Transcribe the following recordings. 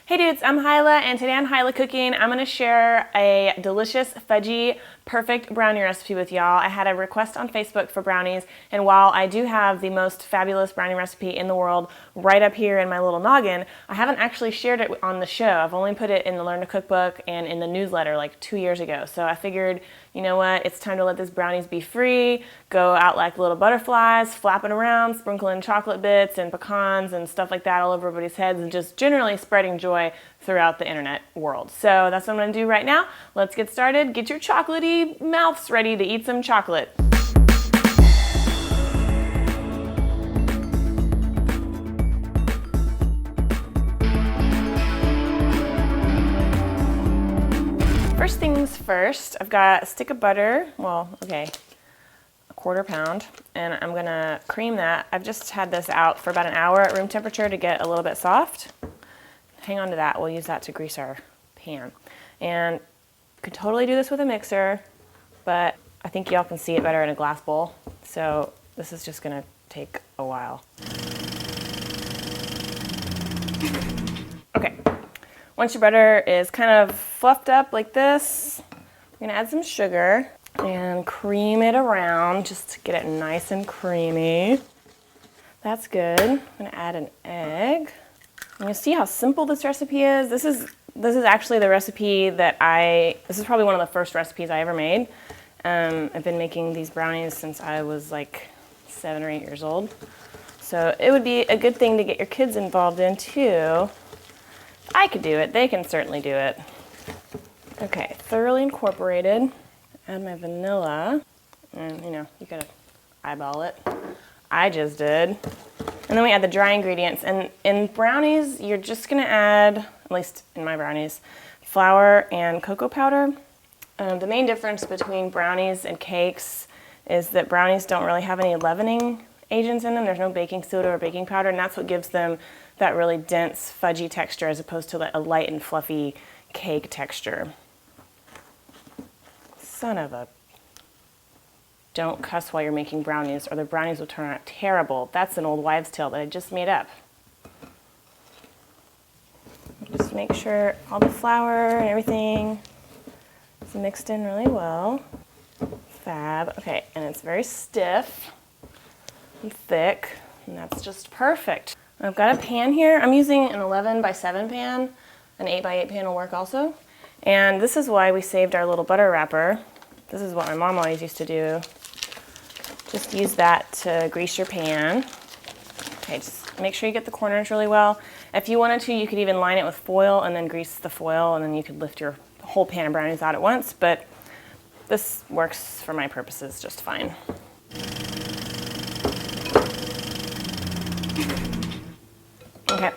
Hey dudes, I'm Hilah, and today on Hilah Cooking, I'm going to share a delicious, fudgy, perfect brownie recipe with y'all. I had a request on Facebook for brownies, and while I do have the most fabulous brownie recipe in the world right up here in my little noggin, I haven't actually shared it on the show. I've only put it in the Learn to Cook book and in the newsletter like 2 years ago. So I figured, you know what, it's time to let this brownies be free, go out like little butterflies, flapping around, sprinkling chocolate bits and pecans and stuff like that all over everybody's heads, and just generally spreading joy throughout the internet world. So that's what I'm going to do right now. Let's get started. Get your chocolatey mouths ready to eat some chocolate. First things first, I've got a stick of butter, a quarter pound, and I'm gonna cream that. I've just had this out for about an hour at room temperature to get a little bit soft. Hang on to that, we'll use that to grease our pan. And you could totally do this with a mixer, but I think y'all can see it better in a glass bowl. So this is just gonna take a while. Okay, once your butter is kind of fluffed up like this, we're gonna add some sugar and cream it around just to get it nice and creamy. That's good. I'm gonna add an egg. And you'll see how simple this recipe is. This is actually the recipe this is probably one of the first recipes I ever made. I've been making these brownies since I was like 7 or 8 years old. So it would be a good thing to get your kids involved in too. If I could do it, they can certainly do it. Okay, thoroughly incorporated. Add my vanilla, and you gotta eyeball it. I just did. And then we add the dry ingredients. And in brownies, you're just gonna add, at least in my brownies, flour and cocoa powder. The main difference between brownies and cakes is that brownies don't really have any leavening agents in them. There's no baking soda or baking powder, and that's what gives them that really dense, fudgy texture as opposed to a light and fluffy cake texture. Son of a... Don't cuss while you're making brownies, or the brownies will turn out terrible. That's an old wives' tale that I just made up. Just make sure all the flour and everything is mixed in really well. Fab. Okay, and it's very stiff and thick, and that's just perfect. I've got a pan here. I'm using an 11 by 7 pan. An 8 by 8 pan will work also. And this is why we saved our little butter wrapper. This is what my mom always used to do. Just use that to grease your pan. Okay, just make sure you get the corners really well. If you wanted to, you could even line it with foil and then grease the foil, and then you could lift your whole pan of brownies out at once, but this works for my purposes just fine. Okay,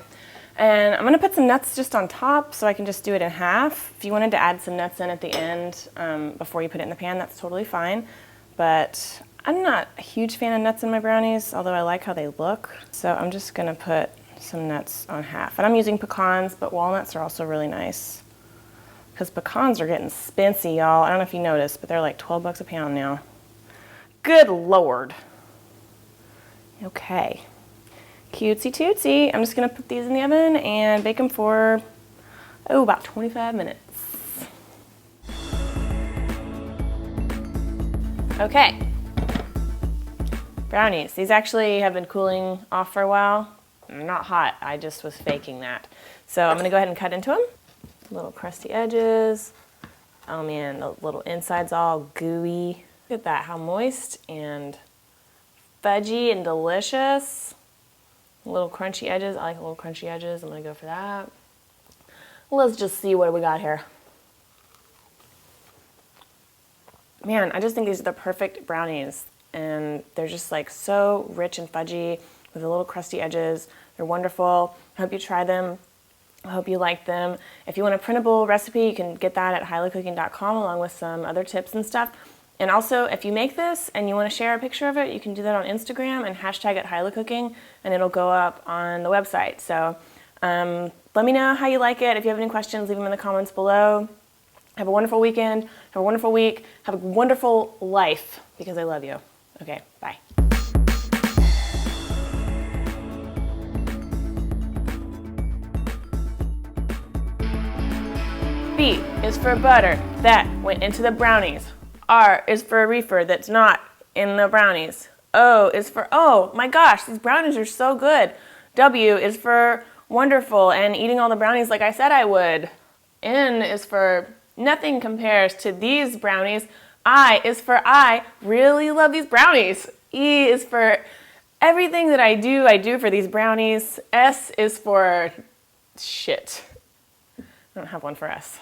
and I'm gonna put some nuts just on top so I can just do it in half. If you wanted to add some nuts in at the end before you put it in the pan, that's totally fine. But I'm not a huge fan of nuts in my brownies, although I like how they look. So I'm just gonna put some nuts on half. And I'm using pecans, but walnuts are also really nice. Because pecans are getting spency, y'all. I don't know if you noticed, but they're like 12 bucks a pound now. Good Lord. Okay. Cutesy tootsy. I'm just gonna put these in the oven and bake them for, about 25 minutes. Okay. Brownies. These actually have been cooling off for a while. They're not hot, I just was faking that. So I'm gonna go ahead and cut into them. Little crusty edges. Oh man, the little inside's all gooey. Look at that, how moist and fudgy and delicious. Little crunchy edges. I like little crunchy edges. I'm gonna go for that. Let's just see what we got here. Man, I just think these are the perfect brownies, and they're just like so rich and fudgy with the little crusty edges. They're wonderful. I hope you try them. I hope you like them. If you want a printable recipe, you can get that at hilaccooking.com along with some other tips and stuff. And also, if you make this and you want to share a picture of it, you can do that on Instagram and hashtag it Hilah Cooking, and it'll go up on the website. So let me know how you like it. If you have any questions, leave them in the comments below. Have a wonderful weekend. Have a wonderful week. Have a wonderful life, because I love you. Okay, bye. B is for butter that went into the brownies. R is for a reefer that's not in the brownies. O is for, oh my gosh, these brownies are so good. W is for wonderful and eating all the brownies like I said I would. N is for nothing compares to these brownies. I is for I really love these brownies. E is for everything that I do for these brownies. S is for shit. I don't have one for S.